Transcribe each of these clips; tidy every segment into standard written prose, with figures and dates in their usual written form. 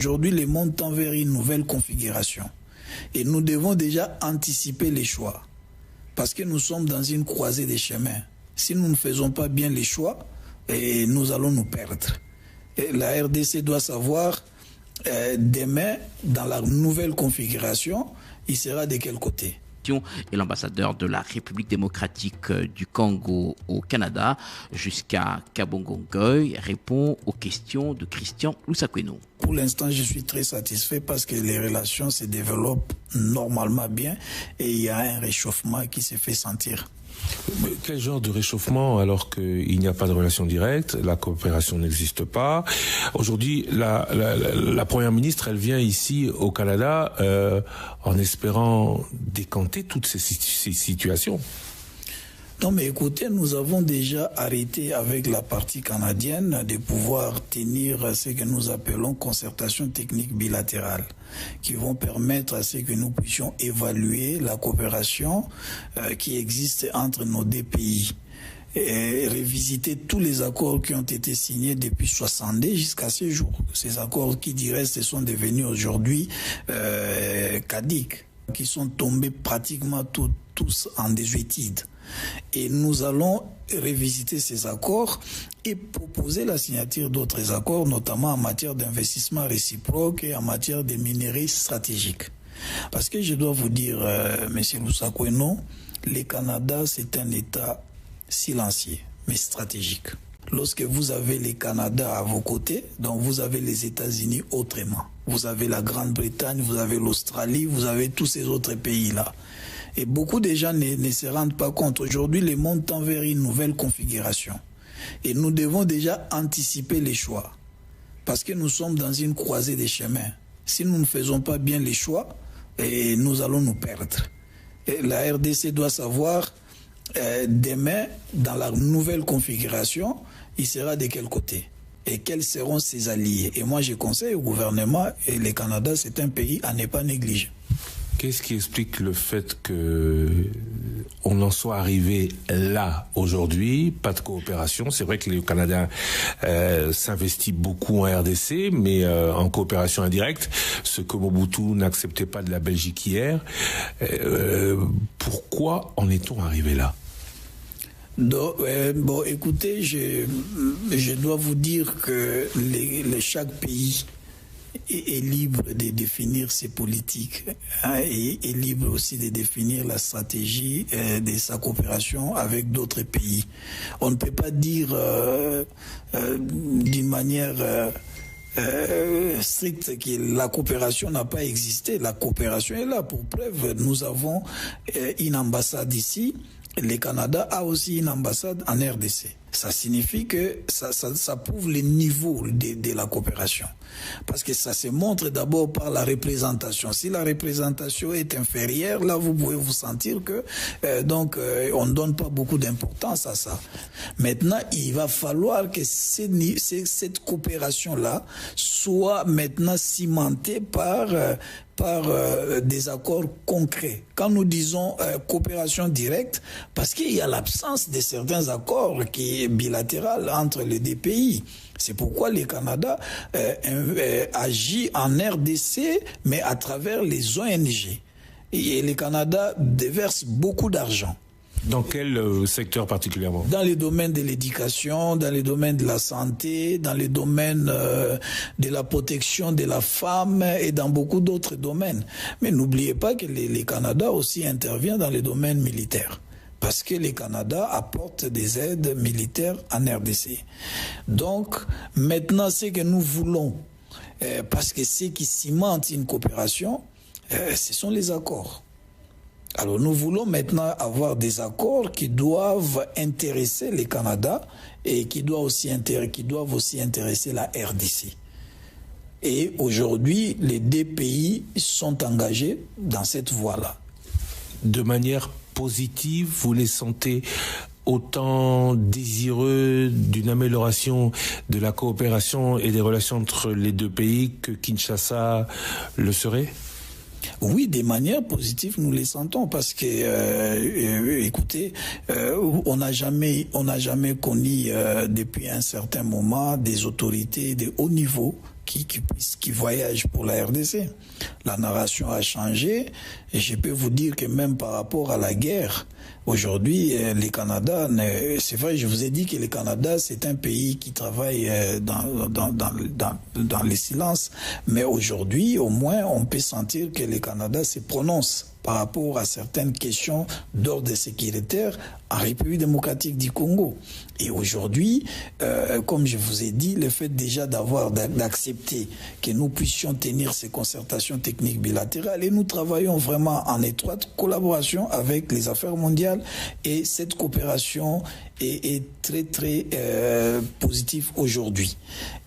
Aujourd'hui, le monde tend vers une nouvelle configuration. Et nous devons déjà anticiper les choix. Parce que nous sommes dans une croisée des chemins. Si nous ne faisons pas bien les choix, nous allons nous perdre. Et la RDC doit savoir, demain, dans la nouvelle configuration, il sera de quel côté? Et l'ambassadeur de la République démocratique du Congo au Canada, jusqu'à Kabongo Ngoy, répond aux questions de Christian Lusakweno. Pour l'instant, je suis très satisfait parce que les relations se développent normalement bien et il y a un réchauffement qui se fait sentir. Mais quel genre de réchauffement alors qu'il n'y a pas de relation directe, la coopération n'existe pas? Aujourd'hui, la première ministre, elle vient ici au Canada en espérant décanter toutes ces situations. Non mais écoutez, nous avons déjà arrêté avec la partie canadienne de pouvoir tenir ce que nous appelons concertation technique bilatérale, qui vont permettre à ce que nous puissions évaluer la coopération qui existe entre nos deux pays et revisiter tous les accords qui ont été signés depuis 70 jusqu'à ce jour. Ces accords qui, du reste, sont devenus aujourd'hui caducs, qui sont tombés pratiquement tous en désuétude. Et nous allons revisiter ces accords et proposer la signature d'autres accords, notamment en matière d'investissement réciproque et en matière de minerais stratégiques. Parce que je dois vous dire, M. Lusakweno, le Canada, c'est un État silencieux, mais stratégique. Lorsque vous avez le Canada à vos côtés, donc vous avez les États-Unis autrement. Vous avez la Grande-Bretagne, vous avez l'Australie, vous avez tous ces autres pays-là. Et beaucoup de gens ne se rendent pas compte. Aujourd'hui, le monde tend vers une nouvelle configuration. Et nous devons déjà anticiper les choix. Parce que nous sommes dans une croisée des chemins. Si nous ne faisons pas bien les choix, nous allons nous perdre. Et la RDC doit savoir, demain, dans la nouvelle configuration, il sera de quel côté? Et quels seront ses alliés? Et moi, je conseille au gouvernement, et le Canada, c'est un pays à ne pas négliger. Qu'est-ce qui explique le fait qu'on en soit arrivé là aujourd'hui? Pas de coopération. C'est vrai que le Canada s'investit beaucoup en RDC, mais en coopération indirecte, ce que Mobutu n'acceptait pas de la Belgique hier. Pourquoi en est-on arrivé là? Bon, écoutez, je dois vous dire que chaque pays est libre de définir ses politiques et est libre aussi de définir la stratégie de sa coopération avec d'autres pays. On ne peut pas dire d'une manière stricte que la coopération n'a pas existé. La coopération est là. Pour preuve, nous avons une ambassade ici. Le Canada a aussi une ambassade en RDC. Ça signifie que ça prouve le niveau de la coopération. Parce que ça se montre d'abord par la représentation. Si la représentation est inférieure, là vous pouvez vous sentir que on ne donne pas beaucoup d'importance à ça. Maintenant, il va falloir que cette coopération-là soit maintenant cimentée par des accords concrets. Quand nous disons coopération directe, parce qu'il y a l'absence de certains accords qui est bilatéral entre les deux pays. C'est pourquoi le Canada agit en RDC, mais à travers les ONG. Et le Canada déverse beaucoup d'argent. Dans quel secteur particulièrement? Dans les domaines de l'éducation, dans les domaines de la santé, dans les domaines de la protection de la femme et dans beaucoup d'autres domaines. Mais n'oubliez pas que le Canada aussi intervient dans les domaines militaires. Parce que le Canada apporte des aides militaires en RDC. Donc, maintenant, ce que nous voulons, parce que ce qui cimente une coopération, ce sont les accords. Alors nous voulons maintenant avoir des accords qui doivent intéresser le Canada et qui doivent aussi intéresser la RDC. Et aujourd'hui, les deux pays sont engagés dans cette voie-là. De manière positive, vous les sentez autant désireux d'une amélioration de la coopération et des relations entre les deux pays que Kinshasa le serait? Oui, de manière positive, nous les sentons parce que, écoutez, on n'a jamais connu depuis un certain moment des autorités de haut niveau qui voyagent pour la RDC. La narration a changé et je peux vous dire que même par rapport à la guerre, aujourd'hui, le Canada, c'est vrai, je vous ai dit que le Canada, c'est un pays qui travaille dans les silences, mais aujourd'hui, au moins, on peut sentir que le Canada se prononce par rapport à certaines questions d'ordre sécuritaire en République démocratique du Congo. Et aujourd'hui, comme je vous ai dit, le fait déjà d'accepter que nous puissions tenir ces concertations techniques bilatérales, et nous travaillons vraiment en étroite collaboration avec les affaires mondiales, et cette coopération est très très positive aujourd'hui.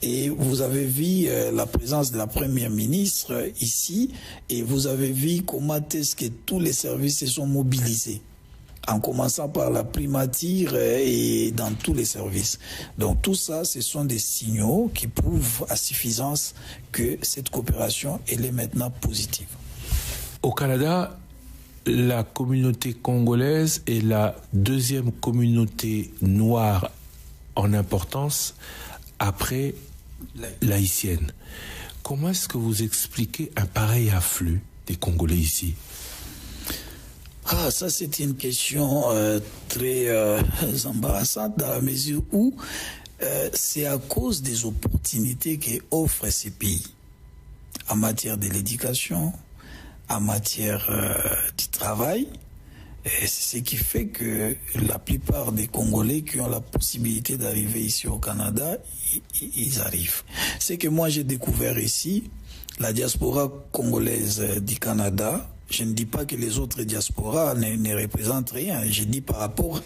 Et vous avez vu la présence de la première ministre ici, et vous avez vu comment est-ce que tous les services se sont mobilisés, en commençant par la primature et dans tous les services. Donc tout ça, ce sont des signaux qui prouvent à suffisance que cette coopération, elle est maintenant positive. Au Canada, la communauté congolaise est la deuxième communauté noire en importance après l'haïtienne. Comment est-ce que vous expliquez un pareil afflux des Congolais ici? Ah, ça c'est une question très embarrassante, dans la mesure où c'est à cause des opportunités qu'offrent ces pays en matière de l'éducation, en matière du travail. Et c'est ce qui fait que la plupart des Congolais qui ont la possibilité d'arriver ici au Canada, ils arrivent. C'est que moi j'ai découvert ici la diaspora congolaise du Canada. Je ne dis pas que les autres diasporas ne représentent rien. Je dis par rapport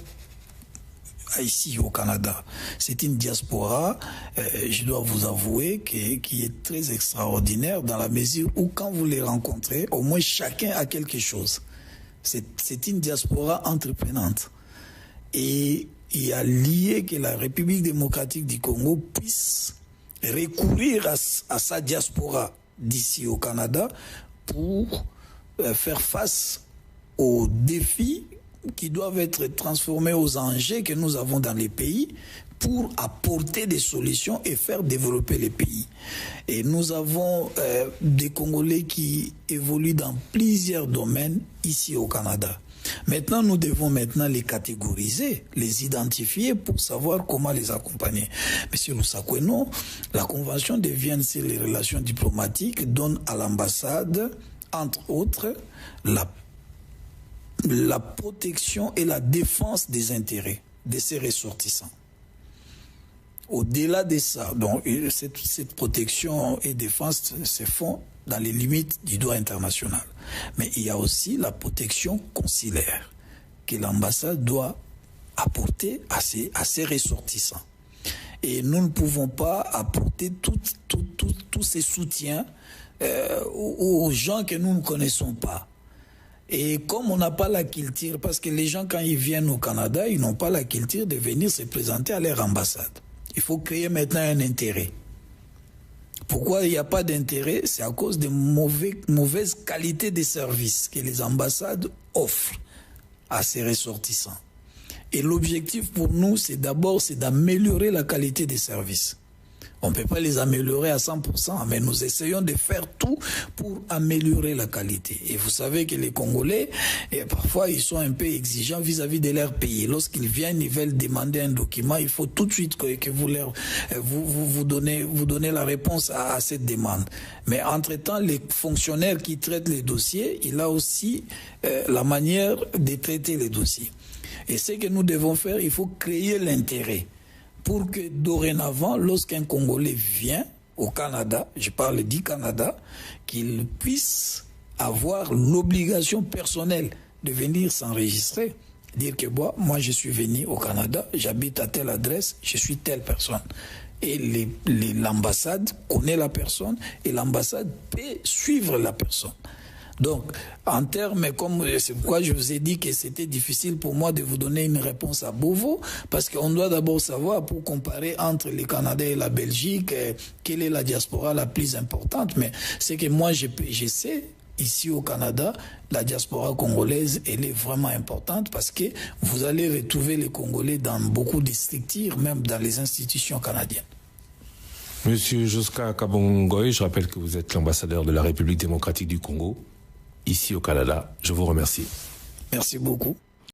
à ici au Canada. C'est une diaspora, je dois vous avouer, qui est très extraordinaire, dans la mesure où quand vous les rencontrez, au moins chacun a quelque chose. C'est une diaspora entreprenante. Et il a lié que la République démocratique du Congo puisse recourir à sa diaspora d'ici au Canada pour faire face aux défis qui doivent être transformés aux enjeux que nous avons dans les pays pour apporter des solutions et faire développer les pays. Et nous avons des Congolais qui évoluent dans plusieurs domaines ici au Canada. Maintenant, nous devons les catégoriser, les identifier pour savoir comment les accompagner. Monsieur Lusakweno, la Convention de Vienne sur les relations diplomatiques donne à l'ambassade, entre autres, la protection et la défense des intérêts de ses ressortissants. Au-delà de ça, donc, cette protection et défense se font dans les limites du droit international. Mais il y a aussi la protection consulaire que l'ambassade doit apporter à ses ressortissants. Et nous ne pouvons pas apporter tous ces soutiens aux gens que nous ne connaissons pas. Et comme on n'a pas la culture, parce que les gens quand ils viennent au Canada, ils n'ont pas la culture de venir se présenter à leur ambassade. Il faut créer maintenant un intérêt. Pourquoi il n'y a pas d'intérêt? C'est à cause de mauvaises qualités de services que les ambassades offrent à ses ressortissants. Et l'objectif pour nous, c'est d'améliorer la qualité des services. On ne peut pas les améliorer à 100%, mais nous essayons de faire tout pour améliorer la qualité. Et vous savez que les Congolais, parfois, ils sont un peu exigeants vis-à-vis de leur pays. Lorsqu'ils viennent, ils veulent demander un document, il faut tout de suite que vous donnez la réponse à cette demande. Mais entre-temps, les fonctionnaires qui traitent les dossiers, il a aussi la manière de traiter les dossiers. Et ce que nous devons faire, il faut créer l'intérêt pour que dorénavant, lorsqu'un Congolais vient au Canada, je parle du Canada, qu'il puisse avoir l'obligation personnelle de venir s'enregistrer, dire que moi je suis venu au Canada, j'habite à telle adresse, je suis telle personne. Et l'ambassade connaît la personne et l'ambassade peut suivre la personne. Donc, en termes, c'est pourquoi je vous ai dit que c'était difficile pour moi de vous donner une réponse à Beauvau, parce qu'on doit d'abord savoir, pour comparer entre les Canadiens et la Belgique, quelle est la diaspora la plus importante. Mais c'est que moi, je sais, ici au Canada, la diaspora congolaise, elle est vraiment importante, parce que vous allez retrouver les Congolais dans beaucoup de structures, même dans les institutions canadiennes. Monsieur Joska Kabongoy, je rappelle que vous êtes l'ambassadeur de la République démocratique du Congo, ici au Canada. Je vous remercie. Merci beaucoup.